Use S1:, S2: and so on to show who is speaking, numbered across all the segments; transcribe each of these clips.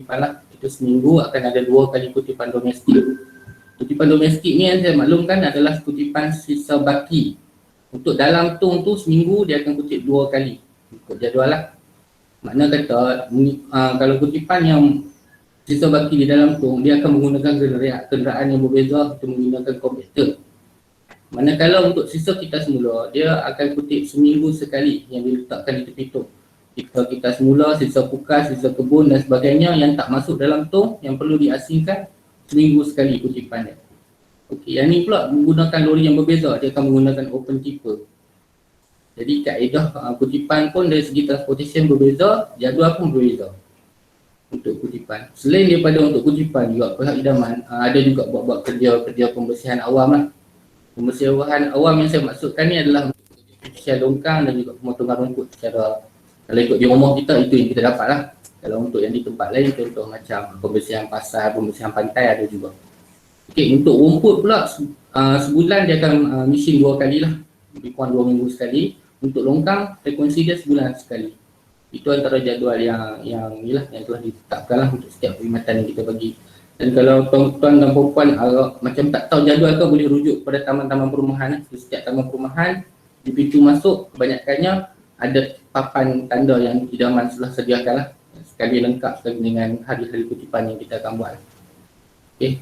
S1: kutipan lah. Itu seminggu akan ada 2 kali kutipan domestik. Kutipan domestik ni yang saya maklumkan adalah kutipan sisa baki. Untuk dalam tong tu seminggu dia akan kutip 2 kali. Ikut jadual lah. Makna kata kalau kutipan yang sisa baki di dalam tong, dia akan menggunakan kenderaan yang berbeza untuk menggunakan komputer. Manakala untuk sisa kita semula, dia akan kutip seminggu sekali yang diletakkan di tepi tong. Jika kita semula, sisa pukas, sisa kebun dan sebagainya yang tak masuk dalam tong, yang perlu diasingkan, seminggu sekali kutipan dia. Okey, yang ni pula menggunakan lori yang berbeza, dia akan menggunakan open tipper. Jadi kaedah kutipan pun dari segi transportation berbeza, jadual pun berbeza untuk kutipan. Selain daripada untuk kutipan juga, pihak idaman ada juga buat-buat kerja pembersihan awam lah. Pembersihan awam yang saya maksudkan ni adalah pembersihan longkang dan juga pemotongan rumput secara, kalau ikut di rumah kita, itu yang kita dapat lah. Kalau untuk yang di tempat lain, contoh macam pembersihan pasar, pembersihan pantai ada juga. Okey, untuk rumput pula sebulan dia akan mesin 2 kali lah, lebih kurang 2 minggu sekali. Untuk longkang frekuensi dia sebulan sekali. Itu antara jadual yang inilah yang telah ditetapkan lah untuk setiap perkhidmatan yang kita bagi. Dan kalau tuan-tuan dan perempuan macam tak tahu jadual ke, boleh rujuk pada taman-taman perumahan. Setiap taman perumahan di pintu masuk kebanyakannya ada papan tanda yang idaman telah sediakan lah, sekali lengkap sekali dengan hari-hari kutipan yang kita akan buat. Okey.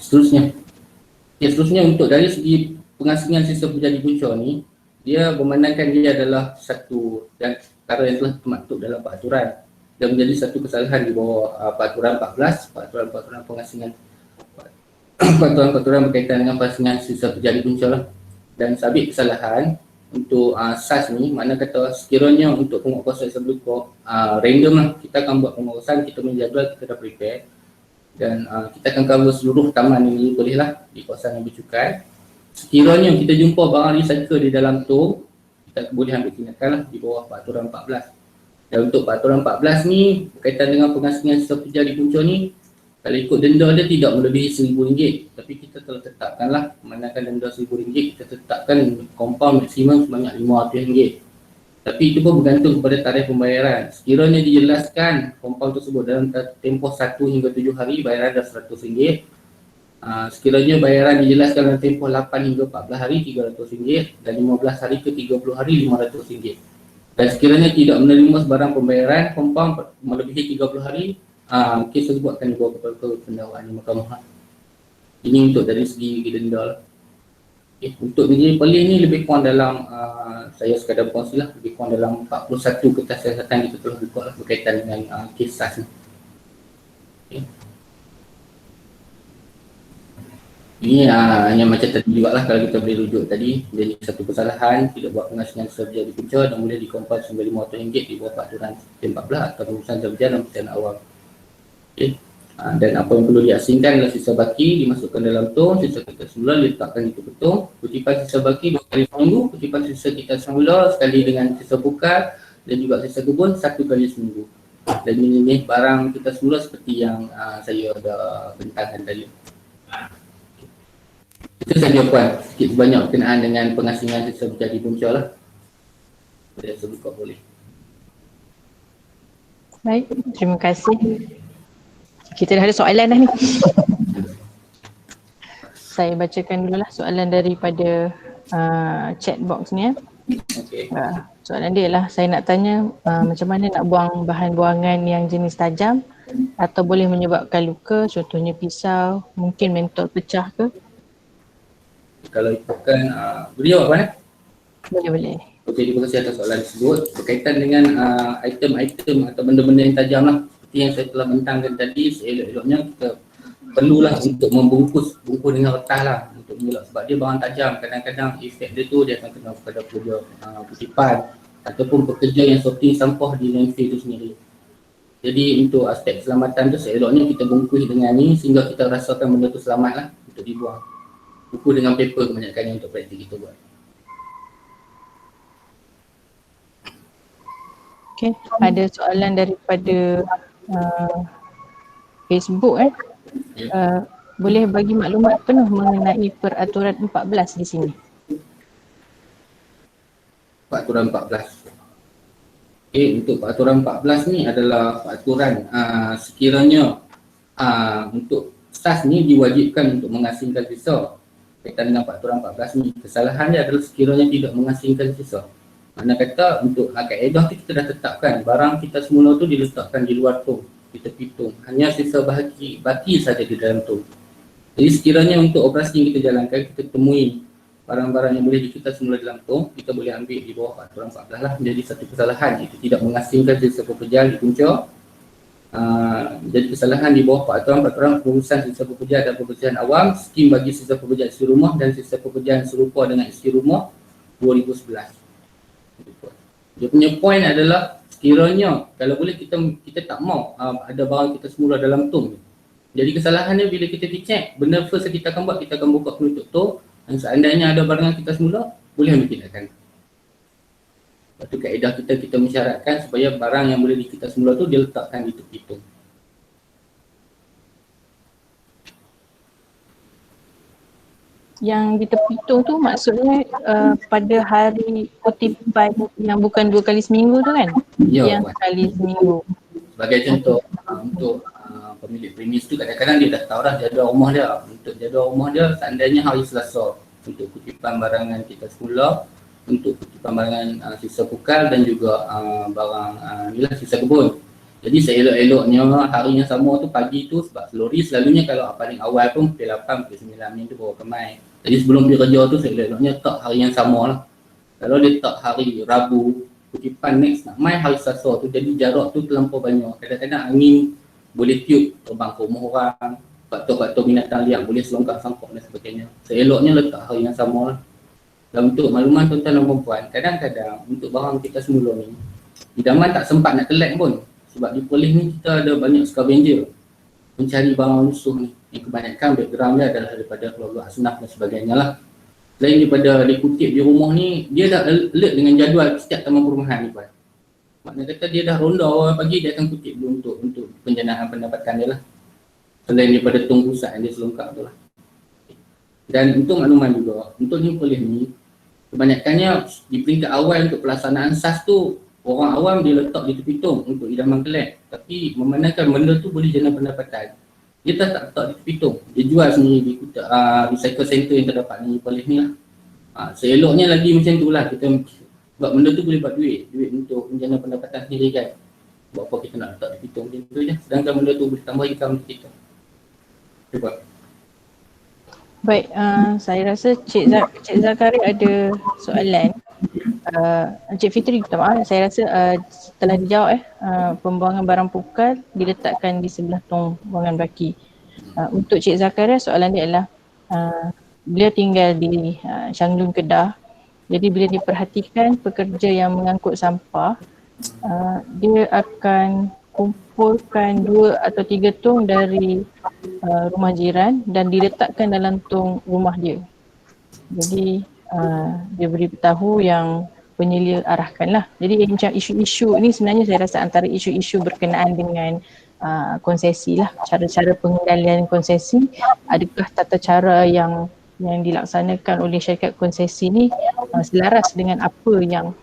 S1: Seterusnya untuk dari segi pengasingan sisa berjadi punca ni, dia memandangkan dia adalah satu dan perkara yang telah termaktub dalam peraturan dan menjadi satu kesalahan di bawah peraturan 14, peraturan pengasingan peraturan berkaitan dengan pengasingan sisa berjadi punca lah. Dan sabit kesalahan untuk SAS ni, mana kata sekiranya untuk penguatkuasaan sebelum random lah, kita akan buat pengurusan, kita menjadual, kita dah prepare. Dan kita akan cover seluruh taman ini boleh lah di kawasan yang bercukai. Sekiranya kita jumpa barang recycle di dalam tong, kita boleh ambil tindakan lah di bawah peraturan 14. Dan untuk peraturan 14 ni berkaitan dengan pengasingan sisa pekerja di punca ni, kalau ikut denda dia tidak melebihi RM1,000, tapi kita telah tetapkan lah, manakan denda RM1,000, kita tetapkan compound maksimum sebanyak RM500. Tapi itu pun bergantung kepada tarikh pembayaran. Sekiranya dijelaskan compound tersebut dalam tempoh 1 hingga 7 hari, bayaran dah RM100. Sekiranya bayaran dijelaskan dalam tempoh 8 hingga 14 hari, RM300, dan 15 hari ke 30 hari, RM500. Dan sekiranya tidak menerima sebarang pembayaran compound melebihi 30 hari, kes tersebut akan dibawa ke pendakwaan di mahkamah. Ini untuk dari segi denda lah. Untuk negeri Perlis ni lebih kurang dalam, saya sekadar berkongsi lah, lebih kurang dalam 41 kertas siasatan kita telah buka lah berkaitan dengan kes SAS ni. Ini yang macam tadi juga lah, kalau kita boleh rujuk tadi, jadi satu kesalahan, tidak buat pengasingan sisa berjaya di punca dan boleh dikompal RM9,500 di bawah peraturan 14 atau pengurusan sisa berjaya dalam perjalanan awal. Dan apa yang perlu diasingkan adalah sisa baki dimasukkan dalam tong, sisa kita semula diletakkan di tong, kutipan sisa baki 2 kali seminggu, kutipan sisa kita semula sekali dengan sisa buka dan juga sisa kebun 1 kali seminggu. Dan ini barang kita semula seperti yang saya dah bentangkan tadi. Itu saja puan, sikit sebanyak berkenaan dengan pengasingan sisa berjadi punca lah. Boleh saya buka boleh.
S2: Baik, terima kasih. Kita dah ada soalan dah ni. Saya bacakan dululah soalan daripada chat box ni ya.
S1: Okay.
S2: Soalan dia lah, saya nak tanya macam mana nak buang bahan buangan yang jenis tajam atau boleh menyebabkan luka, contohnya pisau, mungkin mentol pecah ke?
S1: Kalau ikutkan, boleh jawab mana?
S2: Boleh.
S1: Okey, terima kasih atas soalan tersebut. Berkaitan dengan item-item atau benda-benda yang tajam lah, seperti yang saya telah bentangkan tadi, seelok-eloknya kita perlulah untuk membungkus dengan retah lah untuk mengelak, sebab dia barang tajam. Kadang-kadang efek dia tu dia akan kena kepada pekerja kutipan ataupun pekerja yang sorting sampah di landfill tu sendiri. Jadi untuk aspek keselamatan tu seeloknya kita bungkus dengan ni sehingga kita rasakan benda tu selamat lah untuk dibuang. Buku dengan paper kebanyakannya untuk praktik kita buat.
S2: Okay, ada soalan daripada Facebook boleh bagi maklumat penuh mengenai peraturan 14 di sini?
S1: Peraturan 14. Untuk peraturan 14 ni adalah peraturan sekiranya untuk SAS ni diwajibkan untuk mengasingkan siswa. Kaitan dengan peraturan 14 ni, kesalahan dia adalah sekiranya tidak mengasingkan siswa. Makna kata untuk kaedah tu kita dah tetapkan barang kita semula tu diletakkan di luar tong, di tepi tong. Hanya sisa baki saja di dalam tong. Jadi sekiranya untuk operasi yang kita jalankan, kita temui barang-barang yang boleh kita semula dalam tong, kita boleh ambil di bawah peraturan 14 lah. Jadi satu kesalahan itu tidak mengasingkan sisa pekerjaan di punca. Jadi kesalahan di bawah peraturan pengurusan sisa pekerjaan dan pekerjaan awam, skim bagi sisa pekerjaan isi rumah dan sisa pekerjaan serupa dengan isi rumah 2011. Dia punya point adalah sekiranya kalau boleh kita tak mau ada barang kita semula dalam tong. Jadi kesalahannya bila kita cek, benda first yang kita akan buat, kita akan buka penutup tong. Dan seandainya ada barang kita semula, boleh ambil tindakan. Lepas tu kaedah kita mensyaratkan supaya barang yang boleh kita semula tu diletakkan di tepi tong.
S2: Yang di tepi tong tu maksudnya pada hari kutipan yang bukan 2 kali seminggu tu kan?
S1: Ya,
S2: Yang sekali seminggu.
S1: Sebagai contoh, untuk pemilik premis tu kadang-kadang dia dah tahu dah jadual rumah dia. Untuk jadual rumah dia seandainya hari Selasa untuk kutipan barangan kita semula, untuk kutipan barangan sisa pukal dan juga barang sisa kebun. Jadi seelok-eloknya hari yang sama tu pagi tu, sebab lori selalunya kalau paling awal pun pukul 8, pukul 9 ni tu baru kemai. Jadi sebelum pergi kerja tu seelok-eloknya tak hari yang sama lah. Kalau dia tak hari Rabu, kutipan next nak mai hari Selasa tu, jadi jarak tu terlampau banyak. Kadang-kadang angin boleh tiup terbang ke rumah orang, faktor-faktor binatang liar boleh selongkak sangkuk dan sebagainya. Seeloknya letak hari yang sama lah. Dan untuk makluman tuan-tuan dan perempuan, kadang-kadang untuk barang kita semula ni, idaman tak sempat nak collect pun. Sebab di Perlis ni kita ada banyak scavenger mencari barang musuh ni. Yang kebanyakan background dia adalah daripada keluarga asnaf dan sebagainya lah. Selain daripada dikutip di rumah ni, dia dah alert dengan jadual setiap taman perumahan ni, Puan. Maknanya kata dia dah ronda awal pagi, dia akan kutip dulu untuk penjanaan pendapatan dia lah. Selain daripada tong pusat yang dia selongkap tu lah. Dan untuk makluman juga, untuk ni Perlis ni, kebanyakannya di peringkat awal untuk pelaksanaan SAS tu, orang awam dia letak di tepi tong untuk idaman kelek. Tapi memandangkan benda tu boleh jana pendapatan, dia tak letak di tepi tong. Dia jual sendiri di recycle center yang terdapat di Perlis ni lah. Seeloknya lagi macam tu lah, kita sebab benda tu boleh buat duit untuk menjana pendapatan sendiri kan. Buat apa kita nak letak di tepi tong macam tu je. Sedangkan benda tu boleh tambah income kita. Cuba.
S2: Baik, saya rasa Cik Zakari ada soalan. Encik Fitri, minta maaf, saya rasa telah dijawab pembuangan barang pukal diletakkan di sebelah tong buangan baki. Untuk Cik Zakaria, soalan dia adalah beliau tinggal di Shanglun, Kedah. Jadi bila diperhatikan pekerja yang mengangkut sampah, dia akan kumpulkan 2 atau 3 tong dari rumah jiran dan diletakkan dalam tong rumah dia. Jadi dia beritahu yang penyelia arahkan lah. Jadi macam isu-isu ni sebenarnya saya rasa antara isu-isu berkenaan dengan konsesi lah, cara-cara pengendalian konsesi. Adakah tata cara yang dilaksanakan oleh syarikat konsesi ni selaras dengan apa yang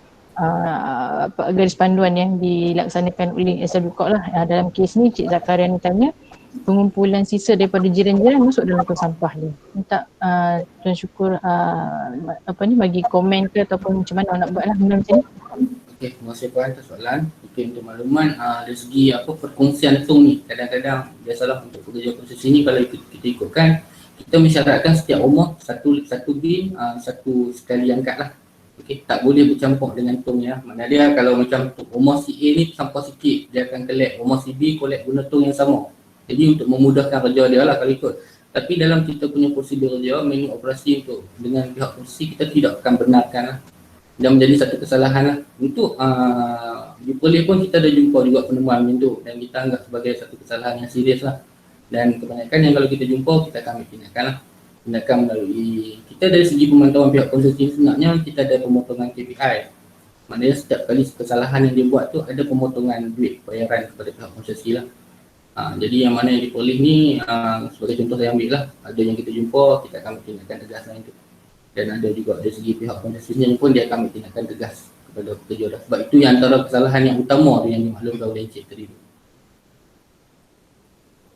S2: garis panduan yang dilaksanakan oleh SWK lah. Dalam kes ni Cik Zakaria ni tanya pengumpulan sisa daripada jiran-jiran masuk dalam tong sampah ni. Minta Tuan Syukur bagi komen ke ataupun macam mana nak buat lah benda macam ni.
S1: Okey, terima kasih Puan atas soalan. Mungkin untuk makluman dari segi perkongsian tong ni, kadang-kadang biasalah untuk pekerja konsesi ni kalau kita ikutkan, kita mensyaratkan setiap rumah satu bin, satu sekali angkat lah. Okey, tak boleh bercampur dengan tong ya. Maknanya dia kalau macam rumah si A ni sampah sikit, dia akan collect. Rumah si B collect guna tong yang sama. Jadi untuk memudahkan kerja dia lah kalau ikut. Tapi dalam kita punya prosedur dia, menu operasi untuk dengan pihak polisi, kita tidak akan benarkan lah. Dan menjadi satu kesalahan lah. Untuk di Perlis pun kita ada jumpa juga penemuan macam tu. Dan kita anggap sebagai satu kesalahan yang serius lah. Dan kebanyakan yang kalau kita jumpa, kita akan ambil tindakan lah. Tindakan melalui, kita dari segi pemantauan pihak konsesi sebenarnya kita ada pemotongan KPI. Maknanya setiap kali kesalahan yang dia buat tu ada pemotongan duit bayaran kepada pihak konsesi lah. Jadi yang mana yang di Perlis ni sebagai contoh saya ambil lah, ada yang kita jumpa, kita akan ambil tindakan tegas lah itu. Dan ada juga dari segi pihak konsesinya pun dia akan ambil tindakan tegas kepada pekerja lah. Sebab itu yang antara kesalahan yang utama tu yang dimaklumkan oleh Encik tadi tu.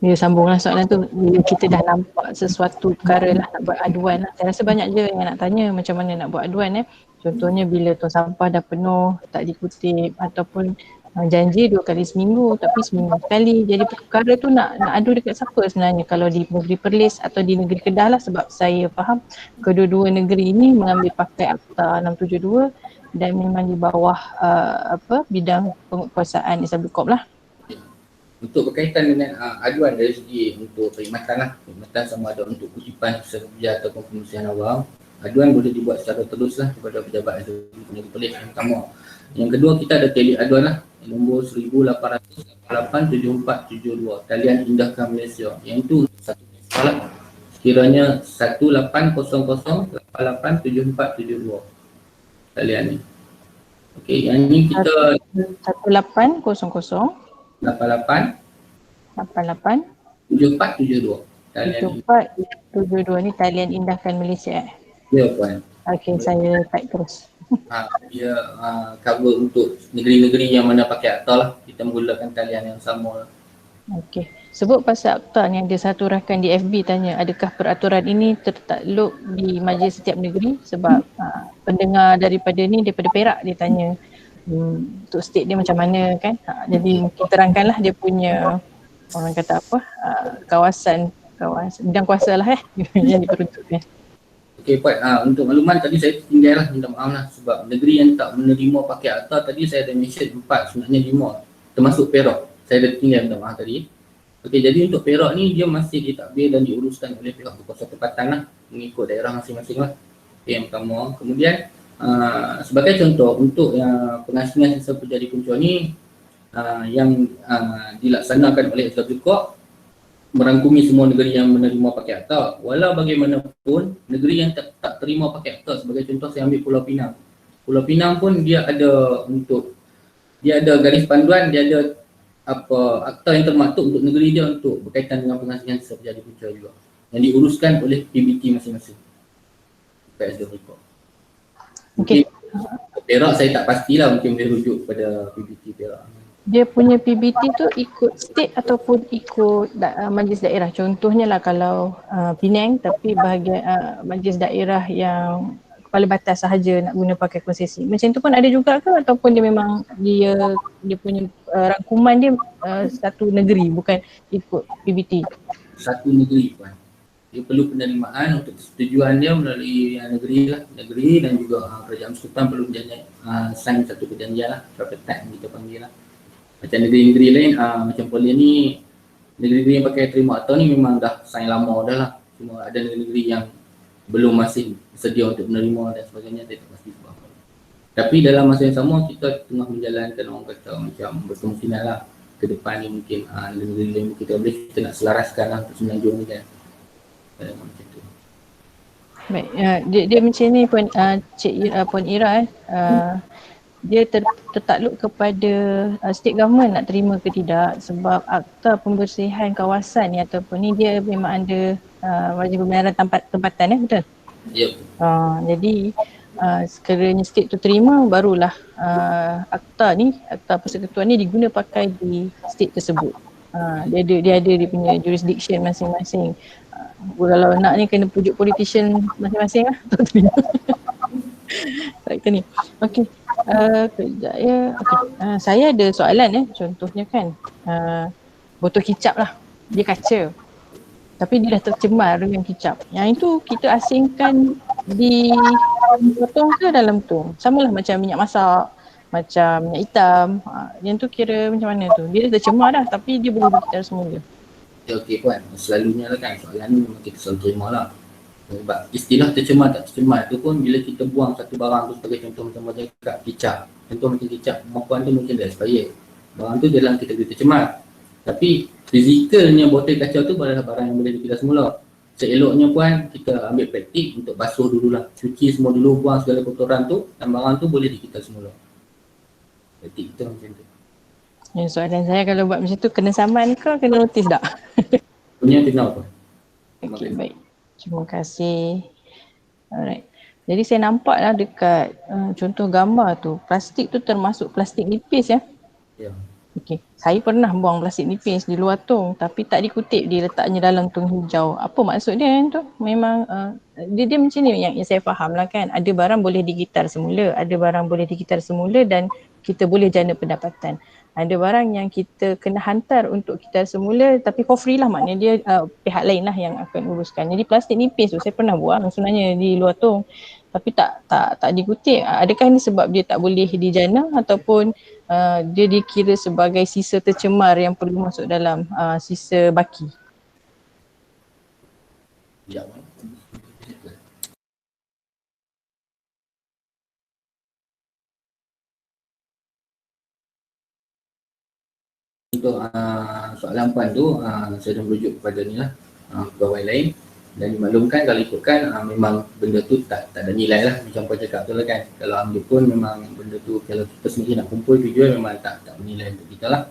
S2: Dia sambunglah soalan tu, bila kita dah nampak sesuatu perkara lah nak buat aduan lah. Saya rasa banyak je yang nak tanya macam mana nak buat aduan Contohnya bila tong sampah dah penuh, tak dikutip ataupun janji 2 kali seminggu tapi seminggu sekali. Jadi perkara tu nak adu dekat siapa sebenarnya, kalau di negeri Perlis atau di negeri Kedah lah, sebab saya faham kedua-dua negeri ini mengambil pakai Akta 672 dan memang di bawah bidang penguasaan Islam lah.
S1: Untuk berkaitan dengan aduan dari segi untuk perkhidmatan lah, perkhidmatan sama ada untuk kutipan kerja ataupun pengurusan awam, aduan boleh dibuat secara terus lah kepada pejabat negeri Perlis yang pertama. Yang kedua, kita ada teli aduan lah, nombor 18887472, talian Indahkan Malaysia. Yang itu satu masalah sekiranya 1800887472 talian ni. Okey, yang ni kita
S2: 1800
S1: 88
S2: 88
S1: 7472 talian ni.
S2: 7472 ni talian Indahkan Malaysia.
S1: Ya puan.
S2: Okey, saya type terus.
S1: Dia cover untuk negeri-negeri yang mana pakai akta lah. Kita menggunakan talian yang sama lah.
S2: Okey. Sebut pasal akta ni, ada satu rakan di FB tanya, adakah peraturan ini tertakluk di majlis setiap negeri? Sebab pendengar daripada Perak dia tanya untuk state dia macam mana kan. Jadi mungkin terangkanlah dia punya, orang kata apa, kawasan bidang kuasa lah yang diperuntukkan.
S1: Okey Puan, untuk makluman tadi saya tertinggal lah, minta maaf lah, sebab negeri yang tak menerima pakai akta tadi saya ada mention 4, sebenarnya 5 termasuk Perak. Saya ada tertinggal, minta maaf tadi. Okey, jadi untuk Perak ni dia masih ditadbir dan diuruskan oleh pihak berkuasa tempatan lah, mengikut daerah masing-masing lah. Okay, yang pertama. Kemudian sebagai contoh untuk pengasingan sisa pekerja di Puncak ni yang dilaksanakan oleh Islam merangkumi semua negeri yang menerima pakai akta. Walau bagaimanapun, negeri yang tak terima pakai akta, sebagai contoh saya ambil Pulau Pinang. Pulau Pinang pun dia ada garis panduan, dia ada akta yang termaktub untuk negeri dia untuk berkaitan dengan pengasingan sisa pekerja di Puncak juga, yang diuruskan oleh PBT masing-masing. PSD Report.
S2: Okey.
S1: Perak saya tak pastilah, mungkin boleh rujuk kepada PBT Perak.
S2: Dia punya PBT tu ikut state ataupun ikut majlis daerah. Contohnya lah kalau Penang tapi bahagian majlis daerah yang kepala batas sahaja nak guna pakai konsesi. Macam tu pun ada juga ke, ataupun dia memang dia punya rangkuman dia satu negeri, bukan ikut PBT?
S1: Satu negeri Puan. Dia perlu penerimaan untuk persetujuan dia melalui negeri dan juga kerajaan persekutuan perlu sign satu perjanjian lah, tripartite kita panggil lah. Macam negeri-negeri lain, macam Poland ni, negeri-negeri yang pakai terima akta ni memang dah sign lama dah lah. Cuma ada negeri-negeri yang belum masih sedia untuk menerima dan sebagainya, saya tak pasti sebab apa. Tapi dalam masa yang sama, kita tengah menjalankan orang kata macam berkemungkinan lah ke depan ni mungkin negeri-negeri lain kita boleh kita nak selaraskan lah untuk Semenanjung ni kan. Macam tu.
S2: Baik, dia macam ni Puan Ira dia tertakluk kepada state government nak terima ke tidak, sebab akta pembersihan kawasan ni ataupun ni dia memang ada wajib pembenaran tempatan betul?
S1: Ya.
S2: Jadi sekiranya state tu terima, barulah akta persekutuan ni diguna pakai di state tersebut. Dia ada dia punya jurisdiction masing-masing. Kalau nak ni kena pujuk politician masing-masing lah untuk terima. Ni. Okey. Kejap ya. Okay. Saya ada soalan contohnya kan botol kicap lah. Dia kaca. Tapi dia dah tercemar dengan kicap. Yang itu kita asingkan di potong ke dalam tu. Samalah macam minyak masak, macam minyak hitam. Yang tu kira macam mana tu? Dia dah tercemar dah tapi dia boleh dikitar semula.
S1: Ya, okey Puan. Selalunya lah kan soalan ni memang kita selalu terima lah. Sebab istilah tercemar tak tercemar tu pun bila kita buang satu barang tu, sebagai contoh macam macam kat kicap. Contoh macam kicap, kemampuan tu mungkin dah expired. Barang tu dalam kategori tercemar. Tapi fizikalnya botol kaca tu adalah barang yang boleh dikitar semula. Seeloknya Puan, kita ambil praktik untuk basuh dululah. Cuci semua dulu, buang segala kotoran tu dan barang tu boleh dikitar semula. Praktik kita macam tu.
S2: Soalan saya, kalau buat macam tu kena saman ke kena notis tak?
S1: Punya kena apa?
S2: Okey, baik. Terima kasih. Alright. Jadi saya nampak lah dekat contoh gambar tu, plastik tu termasuk plastik nipis ya.
S1: Ya.
S2: Okey, saya pernah buang plastik nipis di luar tong tapi tak dikutip dia letaknya dalam tong hijau. Apa maksud dia tu? Memang dia macam ni yang saya faham lah kan. Ada barang boleh digitar semula, ada barang boleh digitar semula dan kita boleh jana pendapatan. Ada barang yang kita kena hantar untuk gitar semula tapi for free lah, maknanya dia pihak lain lah yang akan uruskan. Jadi plastik nipis tu saya pernah buang sebenarnya di luar tong tapi tak dikutip. Adakah ini sebab dia tak boleh dijana ataupun dia dikira sebagai sisa tercemar yang perlu masuk dalam sisa baki?
S1: Ya. Untuk soalan puan tu, saya dah merujuk kepada ni lah, pegawai lain, dan dimaklumkan kalau ikutkan memang benda tu tak ada nilai lah, macam puan cakap tu lah kan. Kalau ambil pun memang benda tu kalau kita sendiri nak kumpul tujuan memang tak bernilai untuk kita lah.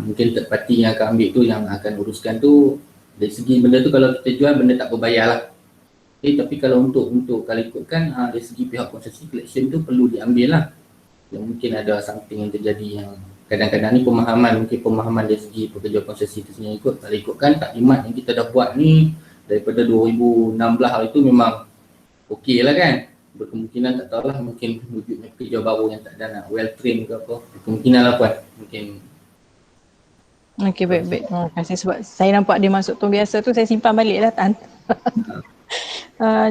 S1: Mungkin third party yang akan ambil tu yang akan uruskan tu, dari segi benda tu kalau kita jual benda tak berbayar lah. Tapi kalau untuk kalau ikutkan dari segi pihak konsesi collection tu perlu diambil lah. Yang mungkin ada something yang terjadi yang kadang-kadang ni pemahaman dari segi pekerja konsesi tu sendiri kalau ikutkan taklimat yang kita dah buat ni daripada 2016 itu memang okey lah kan. Berkemungkinan tak tahulah mungkin wujudnya pekerja baru yang tak ada nak well train ke apa. Kemungkinan lah puan. Mungkin.
S2: Okey, baik. Terima kasih sebab saya nampak dia masuk tong biasa tu saya simpan balik lah tak hantar.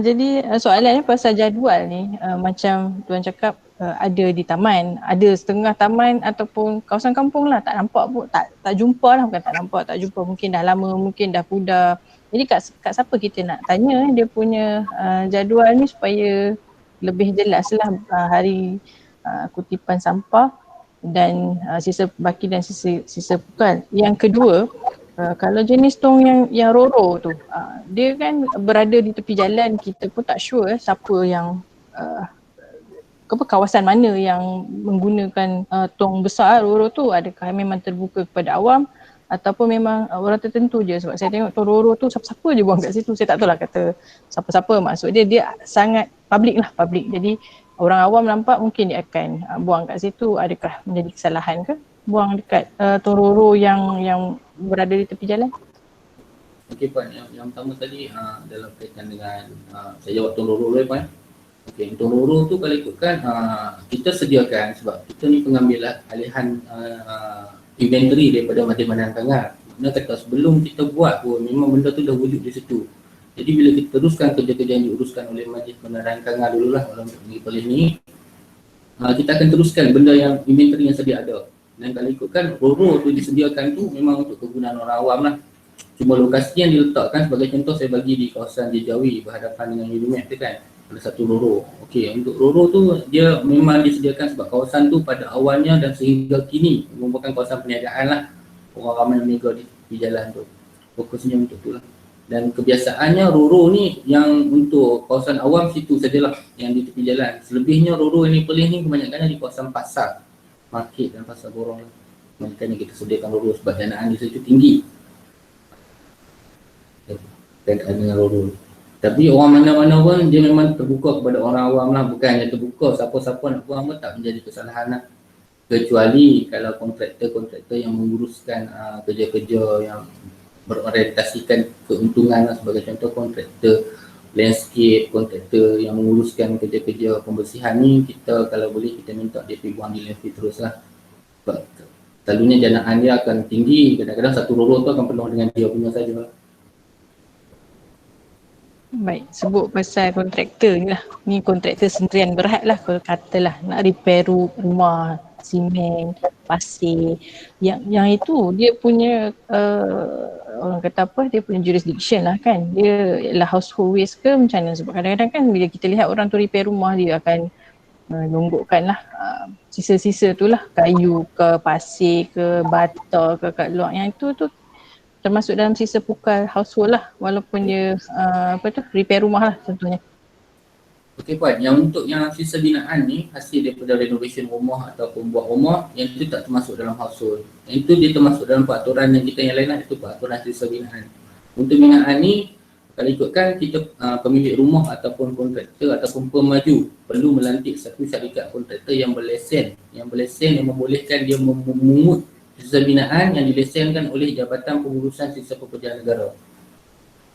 S2: Jadi soalannya pasal jadual ni, macam tuan cakap ada di taman, ada setengah taman ataupun kawasan kampung lah, tak nampak pun, tak jumpa lah, bukan tak jumpa, mungkin dah lama, mungkin dah pudar. Jadi kat siapa kita nak tanya dia punya jadual ni supaya lebih jelas lah hari kutipan sampah dan sisa baki dan sisa pukal. Yang kedua, kalau jenis tong yang roro tu, dia kan berada di tepi jalan, kita pun tak sure siapa yang kawasan mana yang menggunakan tong besar roro tu, adakah memang terbuka kepada awam ataupun memang orang tertentu je. Sebab saya tengok tong roro tu siapa-siapa je buang kat situ, saya tak tahu lah kata siapa-siapa, maksud dia sangat public. Jadi orang awam nampak mungkin dia akan buang kat situ. Adakah menjadi kesalahan ke buang dekat tong roro yang berada di tepi jalan?
S1: Okey puan, yang pertama tadi dalam kaitan dengan saya jawab tong roro dulu puan. Okey, tong roro tu kalau ikutkan kita sediakan sebab kita ni pengambil alihan inventory daripada Majlis Penerangan Kangar. Maknanya kata sebelum kita buat pun memang benda tu dah wujud di situ. Jadi bila kita teruskan kerja-kerja yang diuruskan oleh Majlis Penerangan Kangar dululah dalam polis ni, kita akan teruskan benda yang inventory yang sedia ada. Dan kalau ikutkan roro tu disediakan tu memang untuk kegunaan orang awam lah. Cuma lokasi yang diletakkan sebagai contoh saya bagi di kawasan Jejawi berhadapan dengan Unimed tu kan. Ada satu roro. Okey, untuk roro tu dia memang disediakan sebab kawasan tu pada awalnya dan sehingga kini merupakan kawasan perniagaan lah. Orang ramai berniaga di jalan tu. Fokusnya untuk tu lah. Dan kebiasaannya roro ni yang untuk kawasan awam situ sajalah yang di tepi jalan. Selebihnya roro ini polis ni kebanyakannya di kawasan pasar, market dan pasar borong lah. Makanya kita sediakan roro sebab danaan di situ tinggi. Dan dengan roro. Tapi orang mana-mana pun dia memang terbuka kepada orang awam lah, bukan dia terbuka siapa-siapa nak buang pun tak menjadi kesalahan lah. Kecuali kalau kontraktor yang menguruskan kerja-kerja yang berorientasikan keuntungan lah, sebagai contoh kontraktor landscape, kontraktor yang menguruskan kerja-kerja pembersihan ni, kita kalau boleh kita minta dia pergi buang di landfill terus lah. Sebab selalunya janaan dia akan tinggi, kadang-kadang satu roro tu akan penuh dengan dia punya saja.
S2: Baik, sebut pasal kontraktor ni lah. Ni kontraktor sendirian berat lah kalau katalah nak repair rumah, simen, pasir. Yang itu dia punya orang kata apa, dia punya jurisdiction lah kan. Dia ialah household waste ke macam mana? Sebab kadang-kadang kan bila kita lihat orang tu repair rumah, dia akan nunggukkan lah sisa-sisa tu lah, kayu ke, pasir ke, bata ke kat luar. Yang itu tu termasuk dalam sisa pukal household lah, walaupun dia repair rumah lah tentunya.
S1: Okey puan, yang untuk yang sisa binaan ni hasil daripada renovation rumah ataupun buat rumah, yang itu tak termasuk dalam household. Yang itu dia termasuk dalam peraturan yang kita yang lain lah, itu peraturan sisa binaan. Untuk binaan ni Kalau ikutkan kita pemilik rumah ataupun kontraktor ataupun pemaju perlu melantik satu syarikat kontraktor yang berlesen yang membolehkan dia memungut sisa binaan yang dilesenkan oleh Jabatan Pengurusan Sisa Pekerjaan Negara.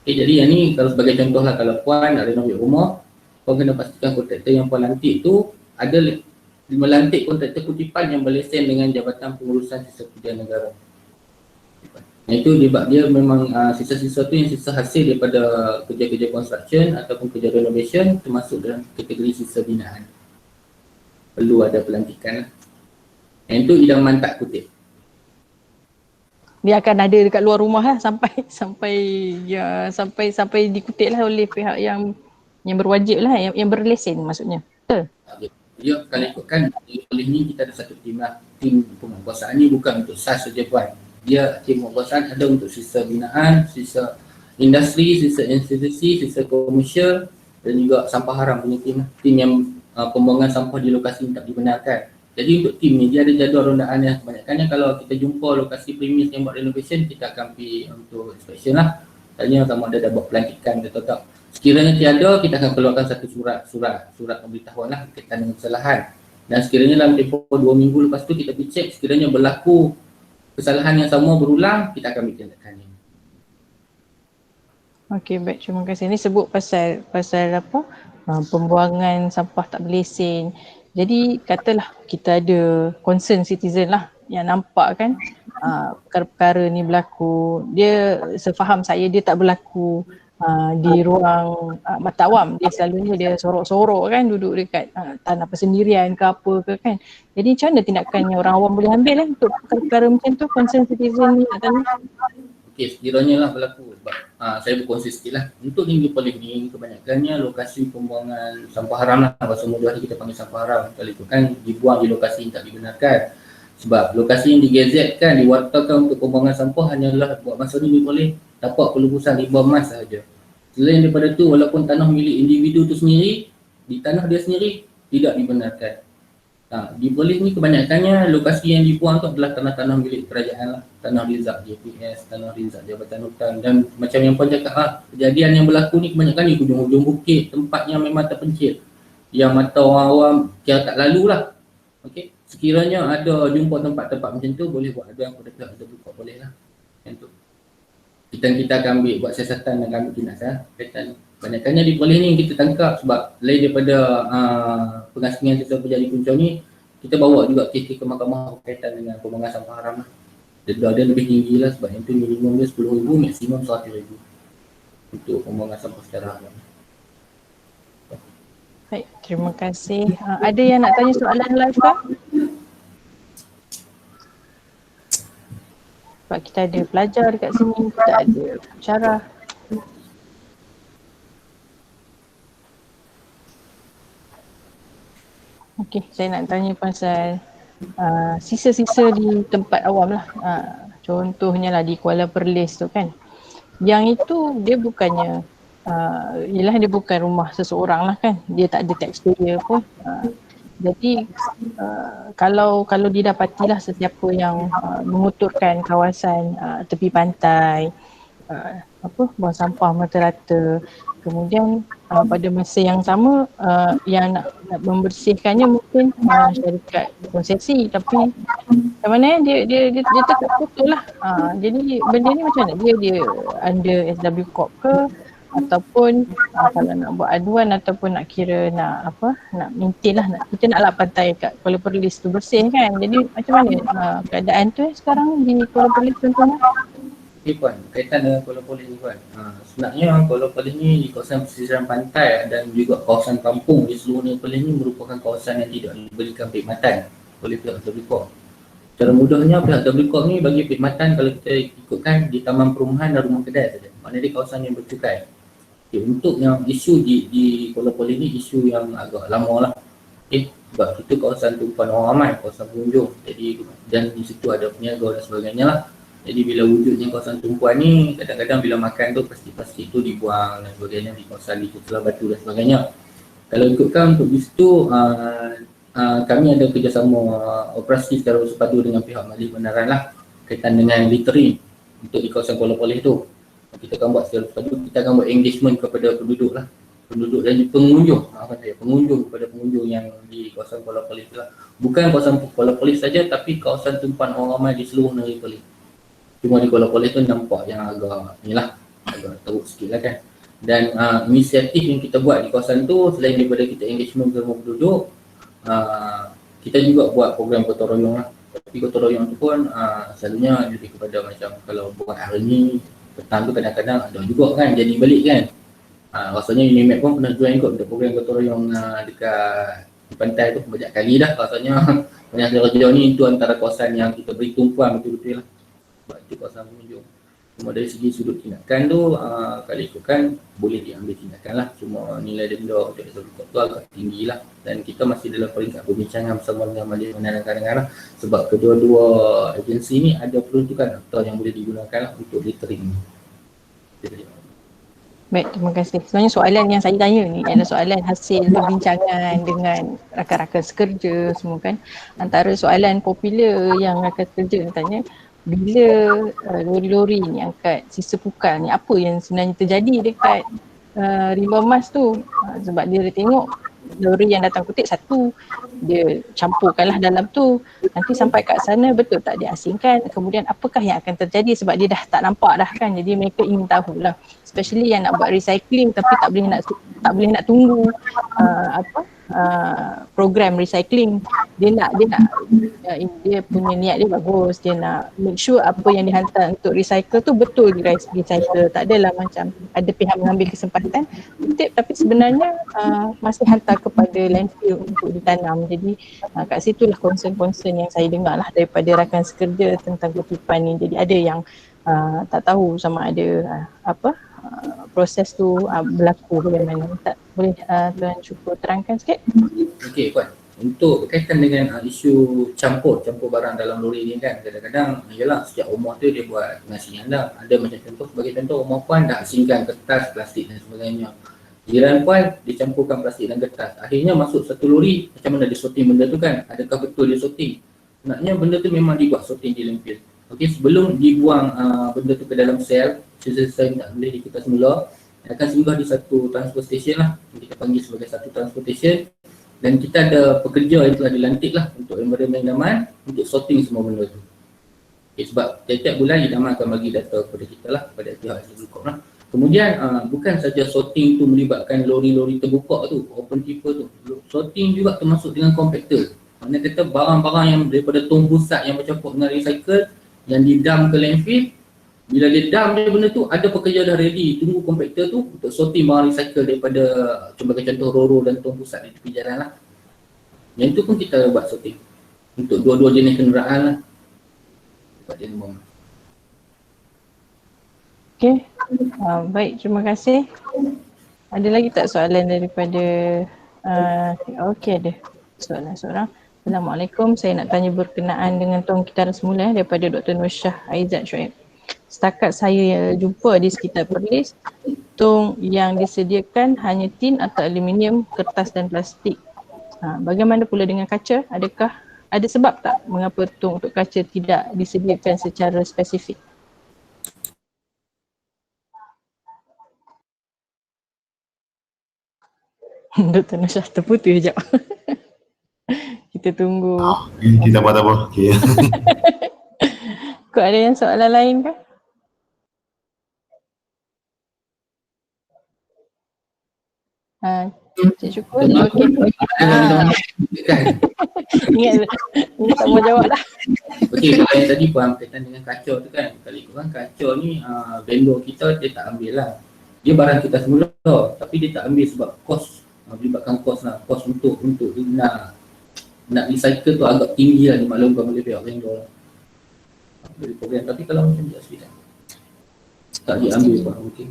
S1: Okay, jadi yang ni kalau sebagai contoh lah, kalau puan nak renovate rumah, puan kena pastikan kontraktor yang puan lantik tu ada melantik kontraktor kutipan yang berlesen dengan Jabatan Pengurusan Sisa Pekerjaan Negara. Itu sebab dia memang sisa-sisa tu yang sisa hasil daripada kerja-kerja construction ataupun kerja renovation termasuk dalam kategori sisa binaan. Perlu ada pelantikan lah. Yang itu idaman tak kutip.
S2: Dia akan ada dekat luar rumah lah sampai dikutip lah oleh pihak yang berwajib lah, yang berlesen maksudnya. Betul?
S1: Ya, kalau ikutkan oleh ni kita ada satu tim lah. Tim penguasaan ni bukan untuk SAS saja puan. Dia tim penguasaan ada untuk sisa binaan, sisa industri, sisa institusi, sisa komersial dan juga sampah haram punya tim. Tim yang pembuangan sampah di lokasi tak dibenarkan. Jadi untuk tim ni dia ada jadual rondaan yang kebanyakannya kalau kita jumpa lokasi premis yang buat renovation, kita akan pergi untuk inspection lah. Tanya sama ada dah buat pelantikan atau tak. Sekiranya tiada, kita akan keluarkan satu surat pemberitahuan lah berkaitan dengan kesalahan. Dan sekiranya dalam tempoh 2 minggu lepas tu kita pergi cek, sekiranya berlaku kesalahan yang sama berulang, kita akan ambil tindakan ini.
S2: Okey, baik, terima kasih. Ini sebut pasal apa? Pembuangan sampah tak berlesen. Jadi katalah kita ada concern citizen lah yang nampak kan perkara-perkara ni berlaku. Dia sefaham saya dia tak berlaku di ruang mata awam. Dia selalunya dia sorok-sorok kan, duduk dekat tanah persendirian ke apa ke kan. Jadi macam mana tindakan yang orang awam boleh ambil lah untuk perkara-perkara macam tu, concern citizen ni nak tanya?
S1: Okey, sekiranya lah berlaku sebab saya berkongsi sikit lah. Untuk tinggi polis ni kebanyakannya lokasi pembuangan sampah haram lah. Bahasa mudah kita panggil sampah haram. Kalau itu kan dibuang di lokasi yang tak dibenarkan. Sebab lokasi yang digazetkan, diwartakan untuk pembuangan sampah hanyalah buat masa ni boleh tapak pelubusan ribuan emas sahaja. Selain daripada tu, walaupun tanah milik individu tu sendiri, di tanah dia sendiri tidak dibenarkan. Di polis ni kebanyakannya lokasi yang dibuang tu adalah tanah-tanah milik kerajaan lah. Tanah rizak JPS, tanah rizak Jabatan Hutan dan macam yang puan cakap kejadian yang berlaku ni kebanyakan di hujung-hujung bukit, tempat yang memang terpencil. Yang mata orang awam kira tak lalu lah. Okey. Sekiranya ada jumpa tempat-tempat macam tu, boleh buat aduan kepada pihak ada buka boleh lah. Yang tu. Kita akan ambil buat siasatan dan ambil tindakan kaitan. Kebanyakannya di polis ni kita tangkap sebab lain daripada pengasingan sisa pekerja di Puncak ni, kita bawa juga kes ke mahkamah berkaitan dengan pembuangan sampah haram lah. Denda dia lebih tinggi lah sebab yang tu minimum dia RM10,000, maksimum RM100,000 untuk pembuangan sampah secara haram.
S2: Baik, terima kasih. Ada yang nak tanya soalan live ke? Sebab kita ada pelajar dekat sini, kita ada pensyarah. Okey, saya nak tanya pasal sisa-sisa di tempat awam lah. Contohnya lah di Kuala Perlis tu kan. Yang itu dia bukannya, yelah dia bukan rumah seseorang lah kan. Dia tak ada taxpayer pun. Jadi kalau didapatilah sesiapa yang menguturkan kawasan tepi pantai, buang sampah merata-rata, kemudian pada masa yang sama yang nak membersihkannya mungkin syarikat konsesi, tapi macam mana dia tetap kotor lah. Jadi benda ni macam mana? Dia under SW Corp ke, ataupun kalau nak buat aduan ataupun nak kira nak maintain lah, kita nak pantai kat Kuala Perlis tu bersih kan. Jadi macam mana keadaan tu sekarang di Kuala Perlis contohnya?
S1: Okay puan, kaitan dengan Kuala Perlis ni puan. Sebenarnya Kuala Perlis ni di kawasan pesisiran pantai dan juga kawasan kampung di seluruh Perlis ni merupakan kawasan yang tidak diberikan perkhidmatan oleh pihak SW Corp. Secara mudahnya pihak SW Corp ni bagi perkhidmatan kalau kita ikutkan di taman perumahan dan rumah kedai saja. Maknanya di kawasan yang bercukai. Okay, untuk yang isu di Kuala Perlis ni isu yang agak lama lah. Okay, sebab itu kawasan tumpuan orang ramai, kawasan pengunjung. Jadi dan di situ ada peniaga dan sebagainya lah. Jadi bila wujudnya kawasan tumpuan ni, kadang-kadang bila makan tu plastik-plastik tu dibuang dan sebagainya di kawasan di Setelah Batu dan sebagainya. Kalau ikutkan untuk di situ, kami ada kerjasama operasi secara bersepadu dengan pihak Majlis Kebenaran lah kaitan dengan littering untuk di kawasan Kuala Perlis tu. Kita akan buat secara bertahap, kita akan buat engagement kepada penduduk lah, penduduk dan pengunjung, pengunjung kepada pengunjung yang di kawasan Kuala Perlis lah. Bukan kawasan Kuala Perlis saja, tapi kawasan tumpuan orang ramai di seluruh negeri Perlis. Cuma di Kuala Perlis tu nampak yang agak ni lah, agak teruk sikit lah kan. Dan inisiatif yang kita buat di kawasan tu, selain daripada kita engagement ke rumah penduduk, kita juga buat program gotong royong lah. Tapi gotong royong tu pun selalunya lebih kepada macam kalau buat hari ni, petang tu kadang-kadang ada juga kan jadi balik kan. Rasanya Unimap pun pernah join kot untuk program gotong royong dekat di pantai tu banyak kali dah. Rasanya Penyas Raja ni itu antara kawasan yang kita beri tumpuan betul-betul lah sebab itu kawasan pengunjung. Cuma dari segi sudut tindakan tu kalau ikutkan boleh diambil tindakan lah, cuma nilai denda untuk SW Corp tu agak tinggi lah, dan kita masih dalam peringkat perbincangan bersama dengan Majlis Penerangan lah, sebab kedua-dua agensi ni ada peruntukan atau yang boleh digunakan lah untuk littering ni.
S2: Baik, terima kasih. Sebenarnya soalan yang saya tanya ni adalah soalan hasil perbincangan dengan rakan-rakan sekerja semua kan. Antara soalan popular yang rakan sekerja ni tanya, bila lori-lori ni angkat sisa pukal ni, apa yang sebenarnya terjadi dekat rimba emas tu? Sebab dia tengok lori yang datang kutip satu, dia campurkanlah dalam tu, nanti sampai kat sana betul tak dia asingkan, kemudian apakah yang akan terjadi sebab dia dah tak nampak dah kan, jadi mereka ingin tahulah, especially yang nak buat recycling tapi tak boleh nak tunggu program recycling. Dia punya niat dia bagus, dia nak make sure apa yang dihantar untuk recycle tu betul di recycle, tak adalah macam ada pihak mengambil kesempatan kutip tapi sebenarnya masih hantar kepada landfill untuk ditanam. Jadi kat situlah concern-concern yang saya dengar lah daripada rakan sekerja tentang kutipan ni. Jadi ada yang tak tahu sama ada proses tu berlaku bagaimana. Tak boleh Tuan cuba terangkan sikit?
S1: Okey Puan, untuk berkaitan dengan isu campur barang dalam lori ni kan, kadang-kadang yalah setiap rumah tu dia buat pengasihan dah. Ada macam contoh, sebagai contoh rumah Puan dah asingkan kertas, plastik dan sebagainya. Jiran Puan dicampurkan plastik dan kertas, akhirnya masuk satu lori, macam mana dia sorting benda tu kan? Adakah betul dia sorting? Sebenarnya benda tu memang dibuat sorting di landfill. Okey, sebelum dibuang benda tu ke dalam sel, selesai tak boleh dikita semula, akan singgah di satu transport station lah, kita panggil sebagai satu transportation, dan kita ada pekerja yang telah dilantik lah untuk environment Idaman untuk sorting semua benda tu. Okay, sebab tiap-tiap bulan Idaman akan bagi data kepada kita lah, kepada pihak SW Corp lah. Kemudian bukan saja sorting tu melibatkan lori-lori terbuka tu, open tipper tu, sorting juga termasuk dengan compactor. Maknanya kata barang-barang yang daripada tong pusat yang bercampur dengan recycle yang didam ke landfill, bila dia dam dia benda tu, ada pekerja dah ready tunggu compactor tu untuk sorting barang recycle daripada sebagai contoh roro dan tong pusat di tepi jalan lah. Yang tu pun kita buat sorting untuk dua-dua jenis kenderaan lah.
S2: Okey, baik, terima kasih. Ada lagi tak soalan daripada okey, ada soalan seorang. Assalamualaikum, saya nak tanya berkenaan dengan tong kitaran semula daripada Dr. Nur Shah Aizat Shoaib. Setakat saya jumpa di sekitar Perlis, tong yang disediakan hanya tin atau aluminium, kertas dan plastik. Bagaimana pula dengan kaca? Adakah ada sebab tak mengapa tong untuk kaca tidak disediakan secara spesifik? Dr. Nur Shah terputus sekejap. Kita tunggu.
S3: Kita buat apa? Okay.
S2: Kau ada yang soalan lain ke? Cik Syukur, okey. Ingat tak mau jawab dah.
S1: Okey, kalau yang tadi Puan berkaitan dengan kaca tu kan, kalau ikutkan kaca ni vendor kita dia tak ambil lah. Dia barang kita semula tapi dia tak ambil sebab kos, melibatkan kos lah, kos untuk nak recycle tu agak tinggi lah, dimaklumkan oleh pihak vendor lah. Dari program, tapi kalau macam dia sudah tak diambil Puan, mungkin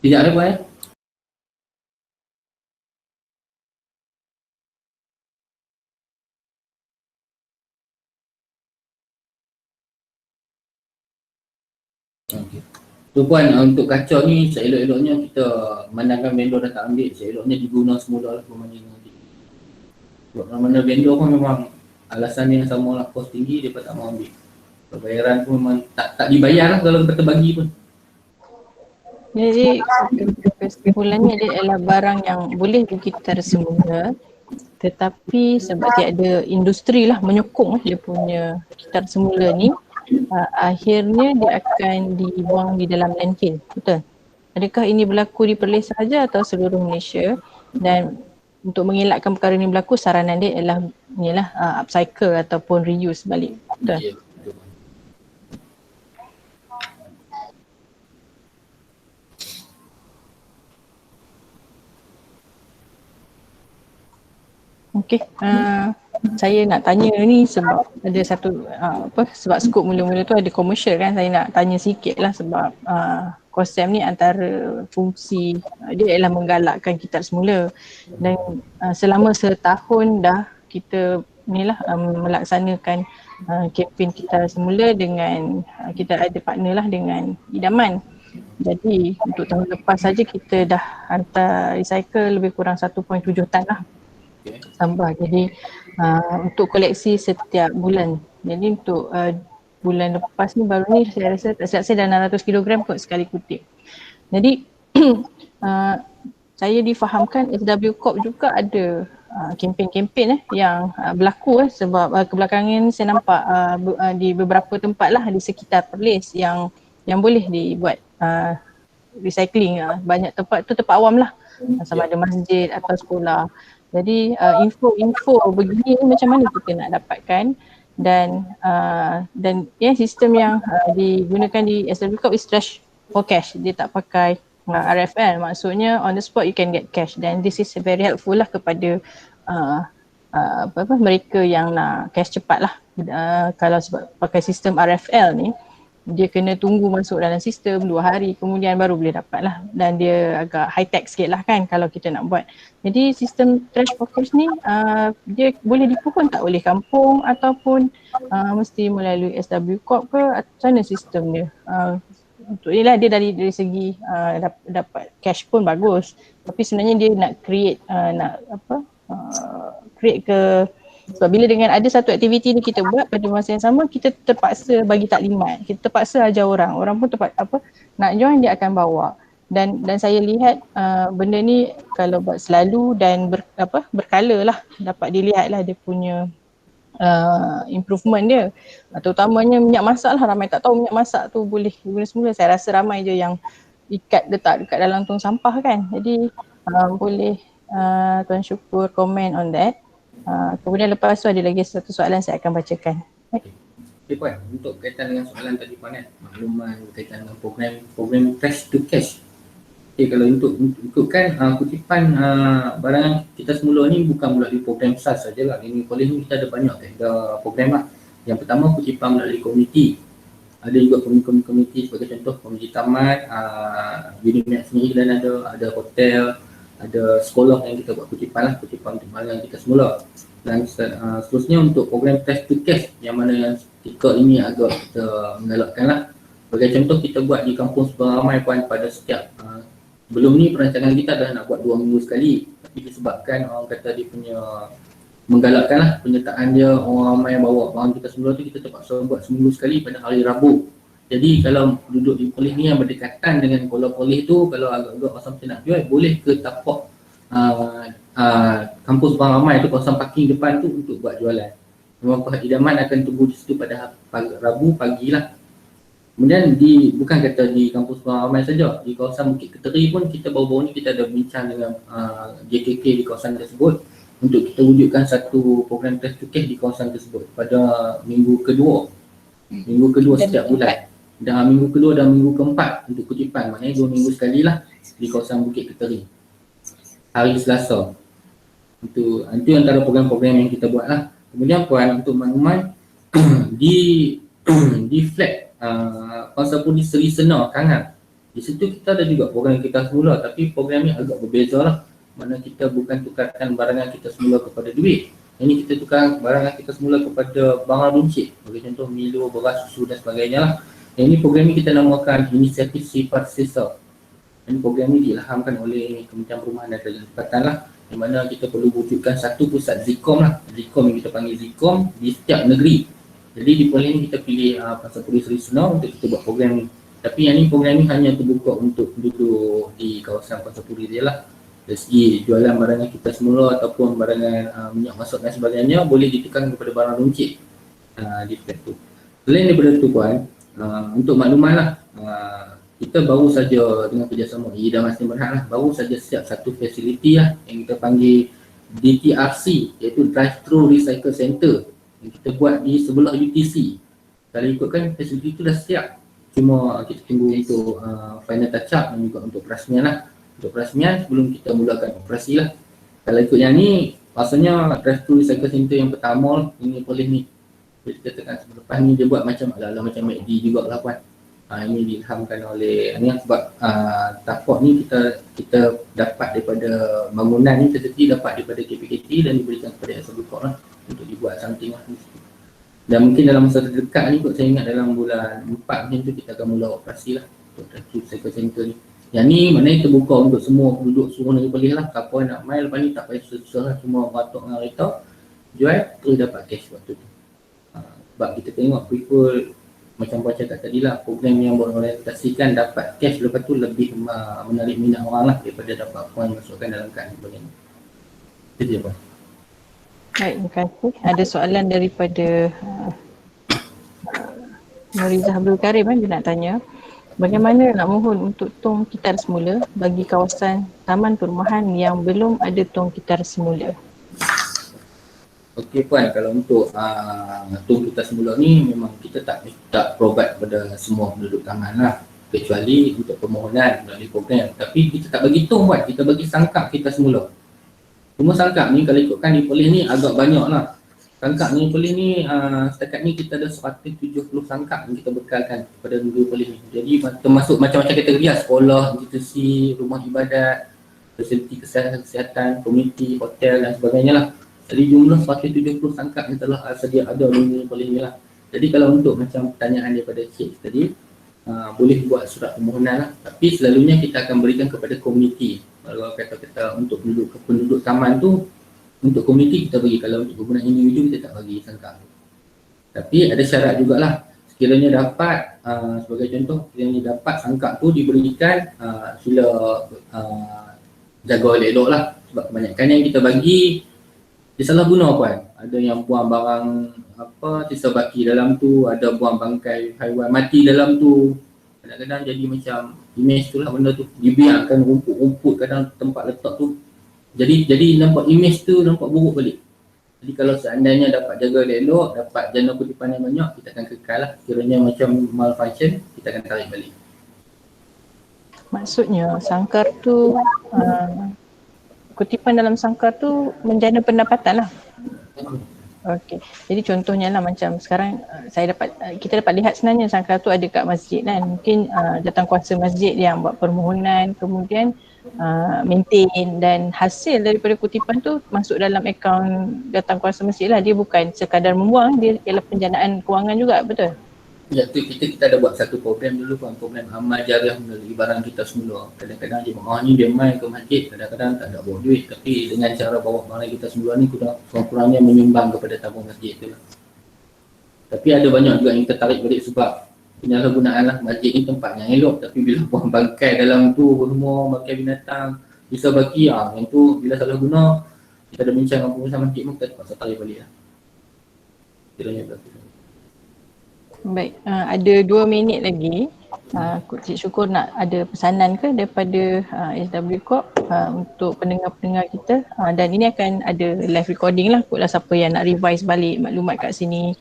S1: tidak ada Puan. Okay. Tu Puan, untuk kaca ni seelok-eloknya kita memandangkan vendor dah tak ambil, seeloknya diguna semula lah pemandangan nanti. Sebab mana vendor pun memang alasan yang sama lah, kos tinggi dia pun tak mau ambil. Bayaran pun memang tak dibayar lah kalau kata bagi pun.
S2: Jadi kesimpulannya dia adalah barang yang boleh dikitar semula, tetapi sebab tiada industri lah menyokong dia punya kitar semula ni, akhirnya dia akan dibuang di dalam landfill. Betul? Adakah ini berlaku di Perlis sahaja atau seluruh Malaysia? Dan untuk mengelakkan perkara ini berlaku, saranan dia ialah upcycle ataupun reuse balik. Betul?
S1: Ya, betul.
S2: Okey, saya nak tanya ni sebab ada satu sebab skop mula-mula tu ada komersial kan, saya nak tanya sikit lah sebab konsep ni antara fungsi dia ialah menggalakkan kitab semula dan selama setahun dah kita melaksanakan kempen kitab semula dengan kita ada partner lah dengan Idaman. Jadi untuk tahun lepas saja kita dah hantar recycle lebih kurang 1.7 tan lah. Tambah. Jadi untuk koleksi setiap bulan. Jadi untuk bulan lepas ni baru ni saya rasa tak silap saya dah 600 kg kot sekali kutip. Jadi saya difahamkan SW Corp juga ada kempen-kempen yang berlaku sebab kebelakangan ni saya nampak di beberapa tempat lah di sekitar Perlis yang boleh dibuat recycling. Banyak tempat tu tempat awam lah, sama ada masjid atau sekolah. Jadi info begini ni macam mana kita nak dapatkan dan sistem yang digunakan di SW Corp is trash for cash. Dia tak pakai RFL, maksudnya on the spot you can get cash, dan this is very helpful lah kepada mereka yang nak cash cepat lah. Kalau sebab pakai sistem RFL ni dia kena tunggu masuk dalam sistem 2 hari kemudian baru boleh dapat lah, dan dia agak high tech sikit lah kan kalau kita nak buat. Jadi sistem trash for cash ni dia boleh dipuhun tak oleh kampung ataupun mesti melalui SW Corp ke, macam mana sistem dia? Untuk inilah dia dari segi dapat cash pun bagus, tapi sebenarnya dia nak create create ke, sebab bila dengan ada satu aktiviti ni kita buat pada masa yang sama, kita terpaksa bagi taklimat, kita terpaksa ajar orang pun nak join dia akan bawa. Dan saya lihat benda ni kalau buat selalu dan berkala lah dapat dilihat lah dia punya improvement dia. Terutamanya minyak masak lah, ramai tak tahu minyak masak tu boleh guna semula. Saya rasa ramai je yang letak dekat dalam tong sampah kan. Jadi boleh Tuan Syukur komen on that. Kemudian lepas tu ada lagi satu soalan saya akan bacakan.
S1: Okay Puan, untuk kaitan dengan soalan tadi Puan makluman berkaitan dengan program trash to cash. Okay, kalau untuk ikutkan kutipan barang kita semula ni bukan melalui program SAS sajalah. Ini boleh ni kita ada banyak program lah. Yang pertama kutipan melalui komuniti. Ada juga komuniti sebagai contoh komuniti taman, unit sendiri dan ada hotel, ada sekolah yang kita buat kutipan lah, kutipan untuk barang kita semula. Dan seterusnya untuk program trash to cash yang mana yang ketika ini agak kita menggalakkan lah. Sebagai contoh kita buat di kampung Seberang Ramai Puan pada setiap belum ni perancangan kita dah nak buat 2 minggu sekali, tapi disebabkan orang kata dia punya menggalakkan lah penyertaan dia, orang ramai yang bawa barang kita semula tu, kita terpaksa buat seminggu sekali pada hari Rabu. Jadi kalau duduk di Perlis ni yang berdekatan dengan Kuala Perlis tu, kalau agak-agak pasal macam nak jual, boleh ke tapak kampus Seberang Ramai tu, kawasan parking depan tu untuk buat jualan. Memang pihak Idaman akan tunggu di situ pada Rabu pagi lah. Kemudian bukan kata di kampus Seberang Ramai saja, di kawasan Bukit Keteri pun kita baru-baru ni kita ada bincang dengan JKK di kawasan tersebut untuk kita wujudkan satu program trash to cash di kawasan tersebut pada minggu kedua setiap bulan. Dan minggu kedua dan minggu keempat untuk kutipan, maknanya 2 minggu sekali lah di kawasan Bukit Keteri hari Selasa. Itu antara program-program yang kita buat lah. Kemudian Puan, untuk makluman di flat kawasan Polis Seri Senar Kangan, di situ kita ada juga program kita semula, tapi program ni agak berbeza lah. Mana kita bukan tukarkan barangan kita semula kepada duit. Ini kita tukar barangan kita semula kepada barang runcit, bagi contoh Milo, beras, susu dan sebagainya lah. Ini program ni kita namakan Inisiatif Sifat Sisa. Ini program ni diilhamkan oleh Kementerian Perumahan dan Tempatan lah, di mana kita perlu wujudkan satu pusat Zikom lah. Zikom yang kita panggil Zikom di setiap negeri. Jadi di Perlis ni kita pilih Pasapuri Serisno untuk kita buat program ni. Tapi yang ni program ni hanya terbuka untuk penduduk di kawasan Pasapuri je lah. Dari segi jualan barangan kita semula ataupun barangan minyak masuk dan sebagainya boleh ditekan kepada barang runcit di flat tu. Selain daripada tu puan, untuk makluman lah, kita baru saja dengan kerjasama dan Masjid Berhad lah, baru saja siap satu fasiliti lah yang kita panggil DTRC, iaitu Drive Thru Recycle Center yang kita buat di sebelah UTC. Kalau ikutkan fasiliti tu dah siap, cuma kita tunggu untuk final touch up dan juga untuk perasmian lah. Untuk perasmian sebelum kita mulakan operasi lah. Kalau ikut yang ni, maksudnya Drive Thru Recycle Center yang pertama ini boleh ni. Kita katakan selepas ni dia buat macam ala-ala macam MACD jugalah puan. Ini diilhamkan oleh ni sebab tapak ni kita dapat daripada bangunan ni tetapi dapat daripada KPKT dan diberikan kepada SWK lah untuk dibuat something lah. Dan mungkin dalam masa terdekat ni kot saya ingat dalam bulan 4 macam tu kita akan mula operasi lah untuk Recycle Center ni. Yang ni maknanya terbuka untuk semua penduduk seluruh negeri Perlis lah. Siapa nak main lepas ni tak payah susah lah, cuma batok dengan kereta jual terus dapat cash waktu tu. Sebab kita tengok people macam Puan cakap tadi lah, program yang berorientasikan dapat cash lepas tu lebih menarik minat orang lah daripada dapat Puan masukkan dalam kad sebagainya. Itu je Puan.
S2: Baik, terima kasih. Ada soalan daripada Nurizah Abdul Karim dia nak tanya, bagaimana nak mohon untuk tong kitar semula bagi kawasan taman perumahan yang belum ada tong kitar semula?
S1: Okey Puan, kalau untuk tong kitar semula ni memang kita tak provide kepada semua penduduk taman lah, kecuali untuk permohonan melalui program. Tapi kita tak bagi tong Puan, kita bagi sangkap kitar semula. Cuma sangkap ni kalau ikutkan di Perlis ni agak banyak lah. Sangkap ni Perlis ni setakat ni kita ada 170 sangkap yang kita bekalkan kepada negeri Perlis ni. Jadi termasuk macam-macam kategori lah, sekolah, institusi, rumah ibadat, fasiliti kesihatan, komuniti, hotel dan sebagainya lah. Jadi jumlah 170 sangkap yang telah sedia ada di negeri Perlis ni lah. Jadi kalau untuk macam pertanyaan daripada Cik tadi, boleh buat surat permohonan lah. Tapi selalunya kita akan berikan kepada komuniti. Kalau kata-kata untuk penduduk taman tu, untuk komuniti kita bagi. Kalau untuk penggunaan individu kita tak bagi sangkap. Tapi ada syarat jugalah. Sekiranya dapat, sebagai contoh, sekiranya dapat sangkap tu diberikan, sila jaga elok lah. Sebab kebanyakan yang kita bagi dia salah guna Puan. Ada yang buang barang sisa baki dalam tu, ada buang bangkai haiwan mati dalam tu. Kadang-kadang jadi macam image tu lah benda tu. Dibiarkan rumput-rumput kadang tempat letak tu. Jadi nampak image tu nampak buruk balik. Jadi kalau seandainya dapat jaga elok, dapat jana kutipan yang banyak, kita akan kekal lah. Kiranya macam malfunction, kita akan tarik balik.
S2: Maksudnya sangkar tu kutipan dalam sangkar tu menjana pendapatan lah. Okey. Jadi contohnya lah macam sekarang kita dapat lihat sebenarnya sangkar tu ada kat masjid kan. Mungkin jawatankuasa masjid yang buat permohonan, kemudian maintain, dan hasil daripada kutipan tu masuk dalam akaun jawatankuasa masjid lah. Dia bukan sekadar membuang, dia ialah penjanaan kewangan juga, betul?
S1: Ya, tu kita ada buat satu program dulu Puan, program amal jariah melalui barang kita semula. Kadang-kadang jemaah ni dia main ke masjid, kadang-kadang tak ada bawa duit, tapi dengan cara bawa barang kita semula ni kurang-kurangnya menyumbang kepada tabung masjid tu lah. Tapi ada banyak juga yang tertarik balik sebab penyalahgunaan lah. Masjid ni tempat yang elok, tapi bila buang bangkai dalam tu semua, bangkai binatang, bisa bagi yang tu bila salah guna, kita ada bincang dengan pengurusan masjid pun kita terpaksa tarik balik lah. Kiranya berlaku.
S2: Baik, ada 2 minit lagi. Cik Syukur nak ada pesanan ke daripada SW Corp untuk pendengar-pendengar kita, dan ini akan ada live recording lah, kotlah siapa yang nak revise balik maklumat kat sini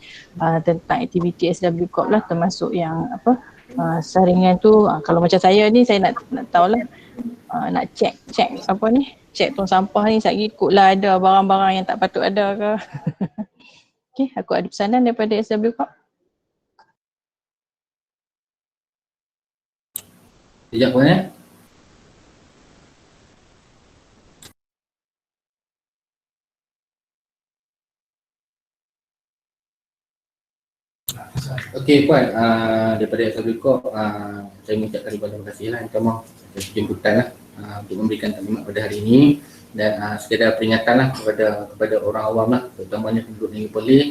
S2: tentang aktiviti SW Corp lah, termasuk yang saringan tu. Kalau macam saya ni, saya nak tahulah, nak check check tong sampah ni, saya ikutlah ada barang-barang yang tak patut ada ke. Okey, aku ada pesanan daripada SW Corp.
S1: Sekejap Puan Okey Puan, daripada SW Corp, saya mengucapkan terima kasih lah, minta maaf atas jemputan lah untuk memberikan taklimat pada hari ini. Dan sekadar peringatan lah kepada orang awam lah, terutamanya penduduk negeri Perlis.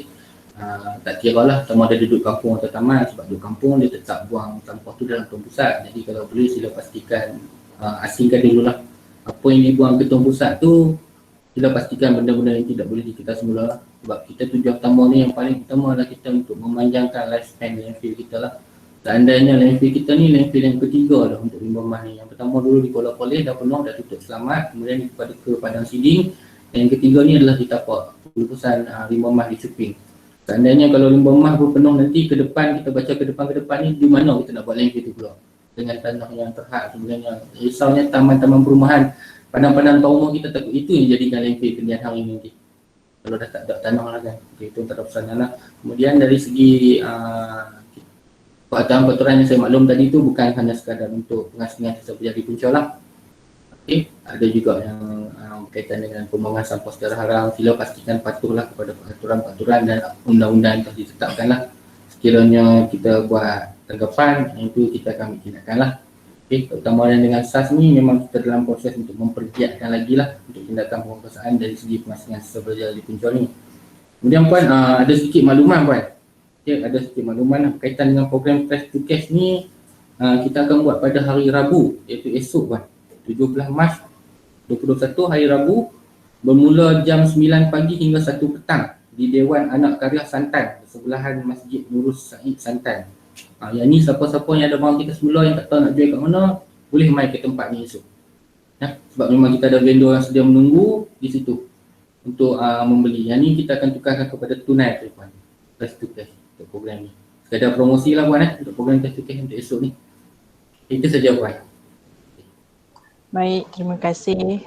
S1: tak kira lah sama ada duduk kampung atau taman. Sebab duduk kampung dia tetap buang sampah tu dalam tong pusat. Jadi kalau boleh sila pastikan asingkan dululah apa yang dibuang ke tong pusat tu. Sila pastikan benda-benda yang tidak boleh dikita semula. Sebab kita tujuan utama ni yang paling utama adalah kita untuk memanjangkan lifespan landfill kita lah. Seandainya landfill kita ni landfill yang ketiga dah untuk limbah mah ni. Yang pertama dulu di Kuala Koleh dah penuh, dah tutup selamat. Kemudian ke Padang Siding. Dan yang ketiga ni adalah di Tapak, pelurusan limbah mah di Cuping. Seandainya kalau limbah mah pun penuh nanti ke depan, kita baca ke depan ni, di mana kita nak buat landfill tu pula? Dengan tanah yang terhad sebenarnya. Risaunya taman-taman perumahan, padang-padang trauma kita takut itu yang jadikan landfill kemudian hari ini nanti. Kalau dah tak ada tanah lah kan. Okay, itu tak ada pesanan lah. Kemudian dari segi peraturan yang saya maklum tadi tu bukan hanya sekadar untuk pengasingan sisa berjadi punca lah. Okay. Ada juga yang berkaitan dengan pembuangan sampah secara haram. Sila pastikan patuhlah kepada peraturan-peraturan dan undang-undang yang telah ditetapkan lah. Sekiranya kita buat tanggapan, yang itu kita akan tindakan lah. Okay. Terutama dengan SAS ni memang kita dalam proses untuk mempergiatkan lagi lah untuk tindakan penguasaan dari segi pengasingan sisa berjadi punca ni. Kemudian puan, ada sedikit makluman puan. Okay, ada sedikit makluman lah berkaitan dengan program Trash to Cash ni. Kita akan buat pada hari Rabu, iaitu esok puan, 17 Mac 2021 hari Rabu, bermula jam 9 pagi hingga 1 petang di Dewan Anak Karya Santan, sebelahan Masjid Nurus Said Santan. Yang ni siapa-siapa yang ada barang kita semula yang tak tahu nak jual kat mana, boleh mai ke tempat ni esok. Ya, sebab memang kita ada vendor yang sedia menunggu di situ untuk membeli. Yang ni kita akan tukarkan kepada tunai tu puan. Cash to cash untuk program ni. Sekadar promosi lah puan untuk program cash to cash untuk esok ni. Itu saja puan.
S2: Baik, terima kasih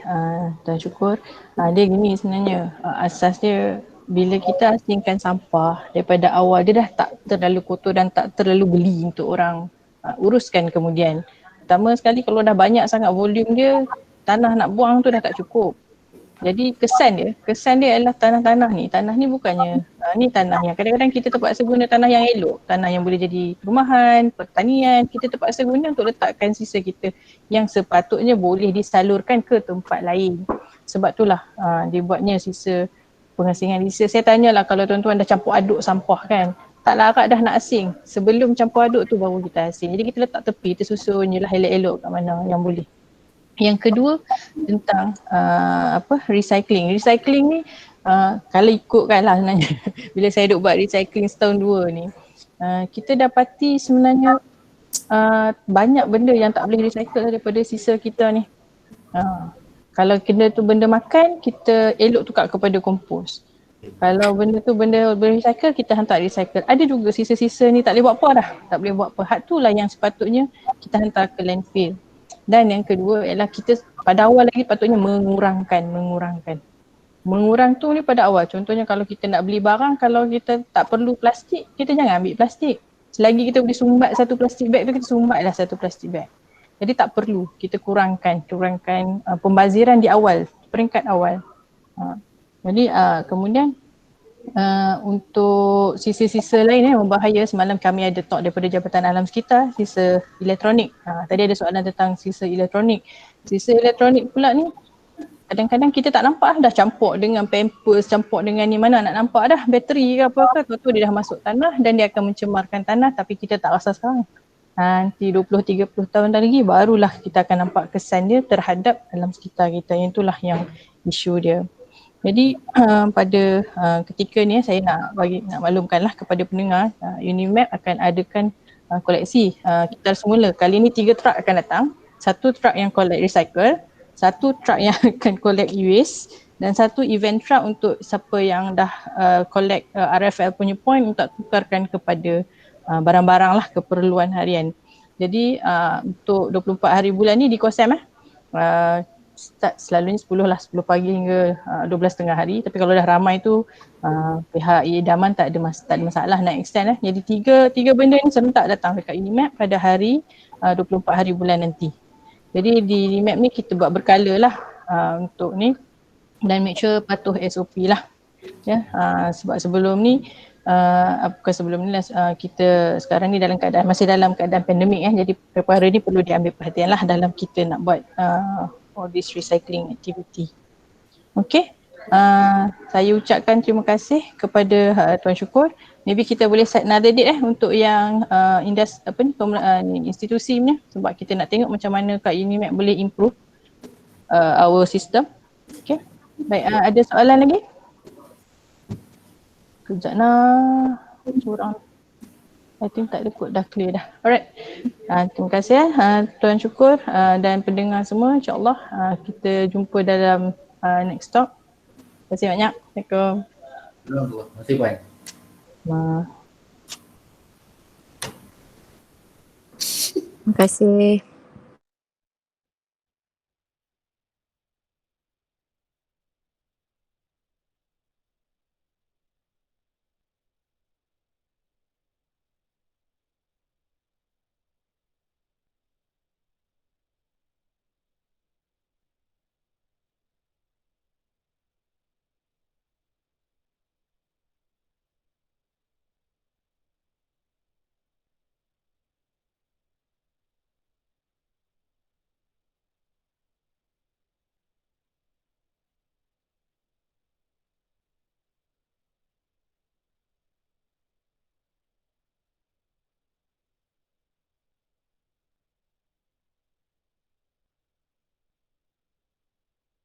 S2: dan syukur. Dia gini sebenarnya, asas dia bila kita asingkan sampah daripada awal, dia dah tak terlalu kotor dan tak terlalu beli untuk orang uruskan kemudian. Pertama sekali kalau dah banyak sangat volume dia, tanah nak buang tu dah tak cukup. Jadi kesan dia adalah tanah ni bukannya ni tanah yang kadang-kadang kita terpaksa guna tanah yang elok, tanah yang boleh jadi perumahan, pertanian, kita terpaksa guna untuk letakkan sisa kita yang sepatutnya boleh disalurkan ke tempat lain. Sebab itulah dia buatnya sisa pengasingan sisa. Saya tanyalah kalau tuan-tuan dah campur aduk sampah kan, tak larat dah nak asing. Sebelum campur aduk tu baru kita asing. Jadi kita letak tepi, tersusun je lah elok-elok kat mana yang boleh. Yang kedua tentang recycling. Recycling ni kalau ikutkan lah sebenarnya bila saya duk buat recycling setahun dua ni, kita dapati sebenarnya banyak benda yang tak boleh recycle daripada sisa kita ni. Kalau benda tu benda makan, kita elok tukar kepada kompos. Kalau benda tu benda boleh recycle, kita hantar recycle. Ada juga sisa-sisa ni tak boleh buat apa dah. Tak boleh buat apa. Hak tu lah yang sepatutnya kita hantar ke landfill. Dan yang kedua ialah kita pada awal lagi patutnya mengurangkan. Mengurang tu ni pada awal. Contohnya kalau kita nak beli barang, kalau kita tak perlu plastik, kita jangan ambil plastik. Selagi kita boleh sumbat satu plastik bag tu, kita sumbatlah satu plastik bag. Jadi tak perlu, kita kurangkan pembaziran di awal, peringkat awal. Jadi kemudian untuk sisa-sisa lain yang berbahaya, semalam kami ada talk daripada Jabatan Alam Sekitar, sisa elektronik. Tadi ada soalan tentang sisa elektronik. Sisa elektronik pula ni kadang-kadang kita tak nampak dah campur dengan pampers, campur dengan ni, mana nak nampak dah bateri ke apa ke, tu dia dah masuk tanah dan dia akan mencemarkan tanah tapi kita tak rasa sekarang. Nanti 20-30 tahun lagi barulah kita akan nampak kesan dia terhadap alam sekitar kita. Yang itulah yang isu dia. Jadi pada ketika ni saya nak maklumkanlah kepada pendengar, Unimap akan adakan koleksi kita semula. Kali ni 3 truk akan datang. 1 truk yang collect recycle, 1 truk yang akan collect e-waste dan 1 event truck untuk siapa yang dah collect RFL punya point untuk tukarkan kepada barang-barang lah keperluan harian. Jadi untuk 24 hari bulan ni di KOSEM start selalunya 10 pagi hingga 12 tengah hari. Tapi kalau dah ramai tu pihak idaman tak ada masalah nak extend . Jadi tiga benda ni serentak datang dekat Unimap pada hari 24 hari bulan nanti. Jadi di Unimap ni kita buat berkala lah untuk ni dan make sure patuh SOP lah. Ya, sebab sebelum ni kita sekarang ni masih dalam keadaan pandemik jadi perkara ni perlu diambil perhatian lah dalam kita nak buat all this recycling activity. Okay, saya ucapkan terima kasih kepada Tuan Syukur. Maybe kita boleh set another date untuk yang institusi ni, sebab kita nak tengok macam mana Kak Unimed boleh improve our system. Okay. Baik, ada soalan lagi? Kejap nak curang. I think tak ada kot, dah clear dah. Alright. Terima kasih Tuan Syukur dan pendengar semua. InsyaAllah kita jumpa dalam next talk. Terima kasih banyak. Assalamualaikum.
S1: Terima kasih Puan.
S4: Terima kasih.